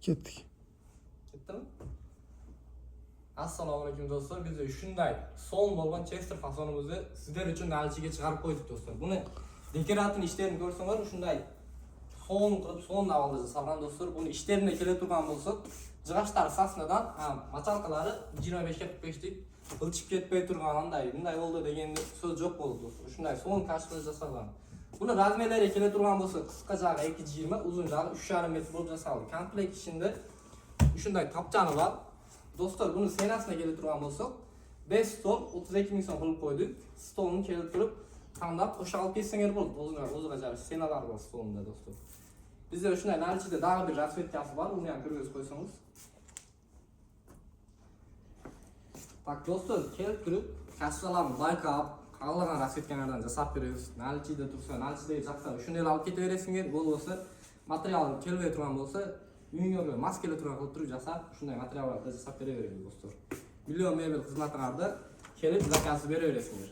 Ketdik. Ketdimi? Assalomu alaykum do'stlar. Biz shunday son bo'lgan Chester fasonimizni sizlar uchun nalichiga chiqarib qo'ydik do'stlar. Buni dekorativ ishlarini ko'rsanglar shunday son qilib son navalda jasalgan do'stlar. Buni ishlarine kelib turgan bo'lsa, jig'ashlar sasnadan machalqalari 25 ga 45 dik qilchib ketmay turganday, bunday bo'ldi degan so'z yo'q bo'ldi do'stlar. Shunday son kashflar jasalgan. Buni razmerlari kelib turgan bo'lsa, qisqa jag'i 220, uzun jag'i 3,5 metr bo'lib jasaldi. Komplekt ishinde shunday tapchani bor. Do'stlar, buni senasına kelib turgan bo'lsak, 5 stol 32 ming so'm qilib qo'ydik. Stolni kelib turib, tanlab qo'shib ketsangiz bo'ldi. O'ziga yarasha senalar bor stolda do'stlar. Bizda shunday narichida daha bir rasvetkasi bor, uni ham kirgizib qo'ysangiz. Bak do'stlar, kelib turib, kassalarni baykab, qolgan rasvetkalardan jasab beramiz. Narichida tursa, narichidagi jaqda shunday olib ketaverasizlar, bo'lsa, materialni kelib turgan bo'lsa, uyingizga maskeli turgan qilib turib jasab, shunday materiallarni jasab beraveramiz do'stlar. Million mebel xizmatlarida kelib zakaz beraverasizlar.